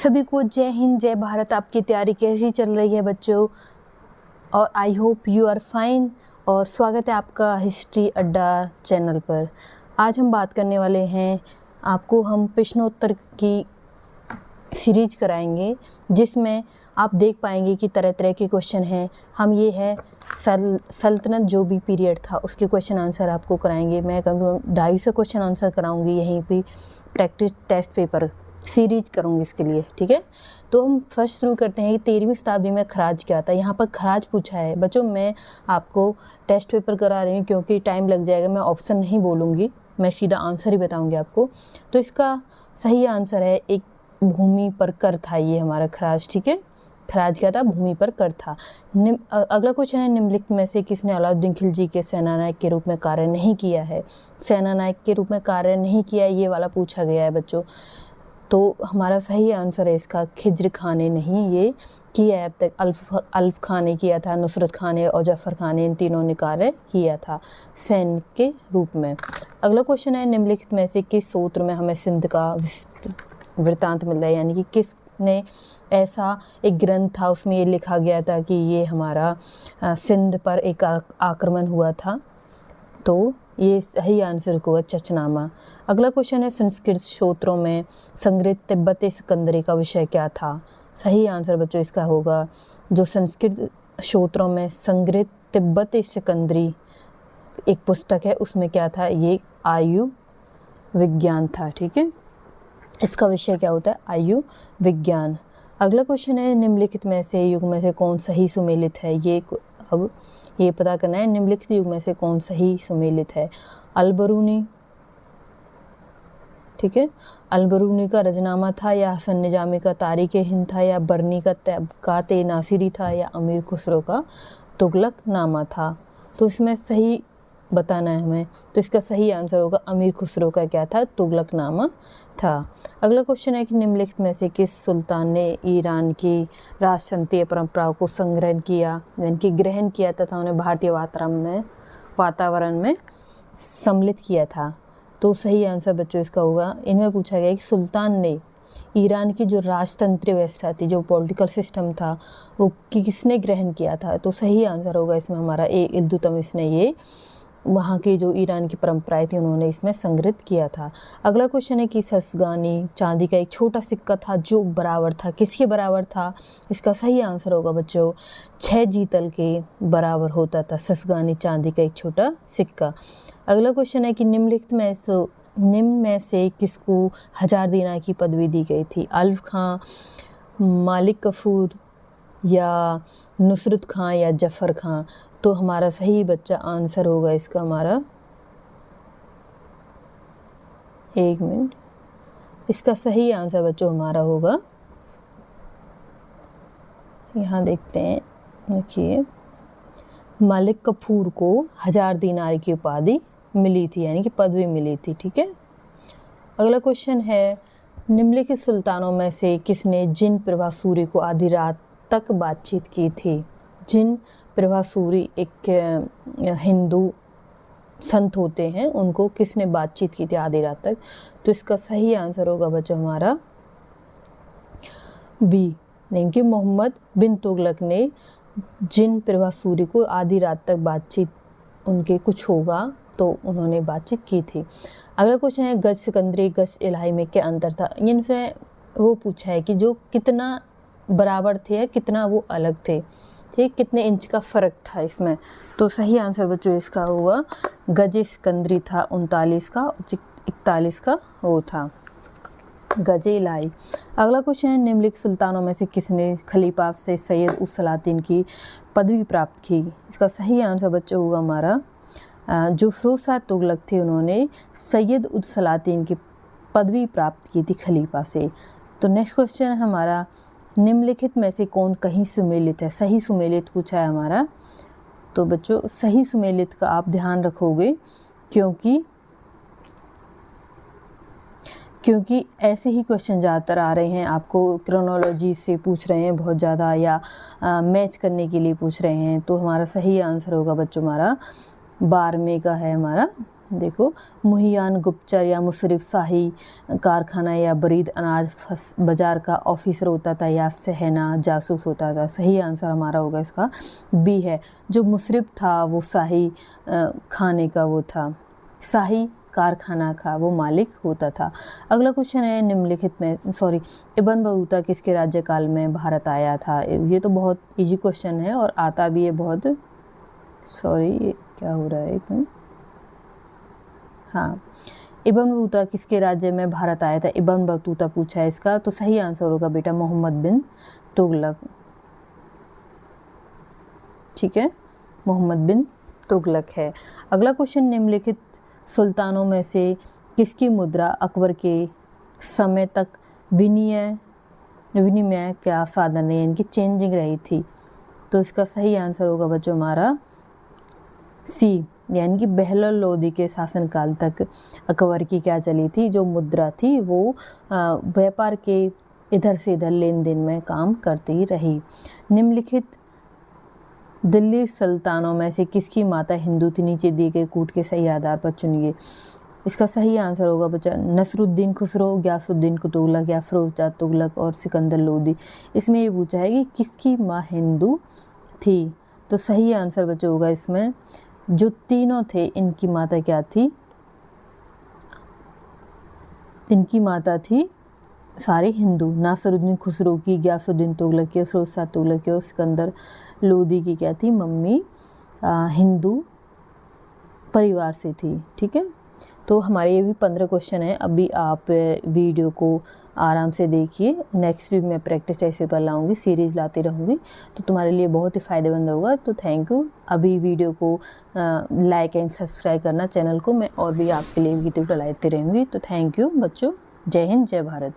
सभी को जय हिंद, जय भारत। आपकी तैयारी कैसी चल रही है बच्चों? और I hope you are fine. और स्वागत है आपका हिस्ट्री अड्डा चैनल पर। आज हम बात करने वाले हैं, आपको हम प्रश्नोत्तर की सीरीज कराएंगे जिसमें आप देख पाएंगे कि तरह तरह के क्वेश्चन हैं। हम ये है सल्तनत जो भी पीरियड था उसके क्वेश्चन आंसर आपको कराएंगे। मैं कम से कम 250 क्वेश्चन आंसर कराऊंगी, यहीं पे प्रैक्टिस टेस्ट पेपर सीरीज करूँगी इसके लिए, ठीक है। तो हम फर्स्ट शुरू करते हैं कि 13वीं शताब्दी में खराज क्या था। यहाँ पर खराज पूछा है बच्चों। मैं आपको टेस्ट पेपर करा रही हूँ क्योंकि टाइम लग जाएगा, मैं ऑप्शन नहीं बोलूँगी, मैं सीधा आंसर ही बताऊँगी आपको। तो इसका सही आंसर है एक भूमि पर कर था ये हमारा खराज, ठीक है। खराज क्या था? भूमि पर कर था। अगला क्वेश्चन है, निम्नलिखित में से किसने अलाउद्दीन खिलजी के सेनानायक के रूप में कार्य नहीं किया है? सेनानायक के रूप में कार्य नहीं किया है, ये वाला पूछा गया है बच्चों। तो हमारा सही आंसर है इसका खिज्र खान ने नहीं ये किया है अब तक। अल्फ खान ने किया था, नुसरत खान ने और जफर खान ने, इन तीनों ने कार्य किया था सैनिक के रूप में। अगला क्वेश्चन है, निम्नलिखित में से किस सूत्र में हमें सिंध का वृत्तांत मिलता है? यानी कि किसने ऐसा एक ग्रंथ था उसमें ये लिखा गया था कि ये हमारा सिंध पर एक आक्रमण हुआ था। तो ये सही आंसर होगा चचनामा। अगला क्वेश्चन है, संस्कृत स्त्रोत्रों में संग्रहित तिब्बती सिकंदरी का विषय क्या था? सही आंसर बच्चों इसका होगा, जो संस्कृत स्त्रोत्रों में संग्रहित तिब्बती सिकंदरी एक पुस्तक है उसमें क्या था? ये आयु विज्ञान था, ठीक है। इसका विषय क्या होता है? आयु विज्ञान। अगला क्वेश्चन है, निम्नलिखित में से युग में से कौन सही सुमेलित है? अब ये पता करना है, निम्नलिखित युग में से कौन सही सुमेलित है? अलबरूनी, ठीक है। अलबरूनी का रजनामा था, या हसन निजामी का तारीख हिंद था, या बरनी का तबकात नासिरी था, या अमीर खुसरो का तुगलक नामा था? तो इसमें सही बताना है हमें। तो इसका सही आंसर होगा अमीर खुसरो का क्या था? तुगलक नामा था। अगला क्वेश्चन है कि निम्नलिखित में से किस सुल्तान ने ईरान की राजतंत्रीय परंपराओं को संग्रहण किया, यानी कि ग्रहण किया तथा उन्हें भारतीय वातावरण में सम्मिलित किया था? तो सही आंसर बच्चों इसका होगा, इनमें पूछा गया कि सुल्तान ने ईरान की जो राजतंत्रीय व्यवस्था थी, जो पॉलिटिकल सिस्टम था, वो किसने ग्रहण किया था? तो सही आंसर होगा इसमें हमारा इल्तुतमिश ने ये वहाँ की जो ईरान की परंपराएं थी उन्होंने इसमें संग्रहित किया था। अगला क्वेश्चन है कि ससगानी चांदी का एक छोटा सिक्का था जो बराबर था, किसके बराबर था? इसका सही आंसर होगा बच्चों 6 जीतल के बराबर होता था ससगानी चांदी का एक छोटा सिक्का। अगला क्वेश्चन है कि निम्न में से किसको 1000 दीनार की पदवी दी गई थी? अल्फ खां, मालिक कफूर, या नुसरत खां, या जफर खां? तो हमारा सही बच्चा आंसर होगा इसका हमारा, एक मिनट, इसका सही आंसर बच्चों हमारा होगा, यहाँ देखते हैं, देखिए मालिक कफूर को 1000 दीनार की उपाधि मिली थी, यानी कि पदवी मिली थी, ठीक है। अगला क्वेश्चन है, निम्नलिखित सुल्तानों में से किसने जिन प्रभा सूरी को आधी रात तक बातचीत की थी? जिन प्रभा सूरी एक हिंदू संत होते हैं, उनको किसने बातचीत की थी आधी रात तक? तो इसका सही आंसर होगा बच्चों हमारा बी, यानी कि मोहम्मद बिन तुगलक ने जिन प्रभा सूरी को आधी रात तक बातचीत उनके कुछ होगा तो उन्होंने बातचीत की थी। अगला क्वेश्चन है, गज सिकंदरी गज इलाही में क्या अंतर था? इनसे वो पूछा है कि जो कितना बराबर थे या कितना वो अलग थे, ठीक, कितने इंच का फ़र्क था इसमें? तो सही आंसर बच्चों इसका होगा गज सिकंदरी था 39 का, 41 का वो था गज इलाही। अगला क्वेश्चन है, निम्नलिखित सुल्तानों में से किसने खलीफा से सैयद उस सलातीन की पदवी प्राप्त की? इसका सही आंसर बच्चों होगा हमारा जो फिरोज शाह तुगलक थे, उन्होंने सैयद उद सलातीन की पदवी प्राप्त की थी खलीफा से। तो नेक्स्ट क्वेश्चन है हमारा, निम्नलिखित में से कौन कहीं सुमेलित है? सही सुमेलित पूछा है हमारा। तो बच्चों सही सुमेलित का आप ध्यान रखोगे क्योंकि ऐसे ही क्वेश्चन ज़्यादातर आ रहे हैं, आपको क्रोनोलॉजी से पूछ रहे हैं बहुत ज़्यादा, या मैच करने के लिए पूछ रहे हैं। तो हमारा सही आंसर होगा बच्चों हमारा 12वें का है हमारा देखो, मुहियान गुप्तचर या मुशर्रिफ शाही कारखाना या बरीद अनाज बाजार का ऑफिसर होता था या सहना जासूस होता था। सही आंसर हमारा होगा इसका बी है। जो मुशर्रिफ था वो शाही खाने का वो था, शाही कारखाना का वो मालिक होता था। अगला क्वेश्चन है निम्नलिखित में इब्न बतूता किसके राज्यकाल में भारत आया था। ये तो बहुत इजी क्वेश्चन है और आता भी है बहुत। ये क्या हो रहा है एक मिनट। हाँ, इब्न बतूता किसके राज्य में भारत आया था। इब्न बतूता पूछा है इसका, तो सही आंसर होगा बेटा मोहम्मद बिन तुगलक। ठीक है, मोहम्मद बिन तुगलक है। अगला क्वेश्चन निम्नलिखित सुल्तानों में से किसकी मुद्रा अकबर के समय तक विनिमय का साधन है, यानी कि चेंजिंग रही थी। तो इसका सही आंसर होगा बच्चों हमारा सी, यानी कि बहलोल लोदी के शासनकाल तक अकबर की क्या चली थी, जो मुद्रा थी वो व्यापार के इधर से इधर लेन देन में काम करती रही। निम्नलिखित दिल्ली सुल्तानों में से किसकी माता हिंदू थी, नीचे दिए गए कूट के सही आधार पर चुनिए। इसका सही आंसर होगा बच्चा नसरुद्दीन खुसरो, गयासुद्दीन तुगलक या फिरोजशाह तुगलक और सिकंदर लोदी। इसमें ये पूछा है कि किसकी माँ हिंदू थी, तो सही आंसर बच्चा होगा इसमें जो तीनों थे इनकी माता क्या थी, इनकी माता थी सारे हिंदू। नासिरुद्दीन खुसरो की, गयासुद्दीन तुगलक की, फिरोजशाह तुगलक की और सिकंदर लोदी की क्या थी, मम्मी हिंदू परिवार से थी। ठीक है, तो हमारे ये भी 15 क्वेश्चन हैं। अभी आप वीडियो को आराम से देखिए, नेक्स्ट वीक में प्रैक्टिस टेस्ट पेपर लाऊंगी, सीरीज लाती रहूँगी, तो तुम्हारे लिए बहुत ही फ़ायदेमंद होगा। तो थैंक यू। अभी वीडियो को लाइक एंड सब्सक्राइब करना चैनल को, मैं और भी आपके लिए वीडियो लाती रहूँगी। तो थैंक यू बच्चों, जय हिंद, जय भारत।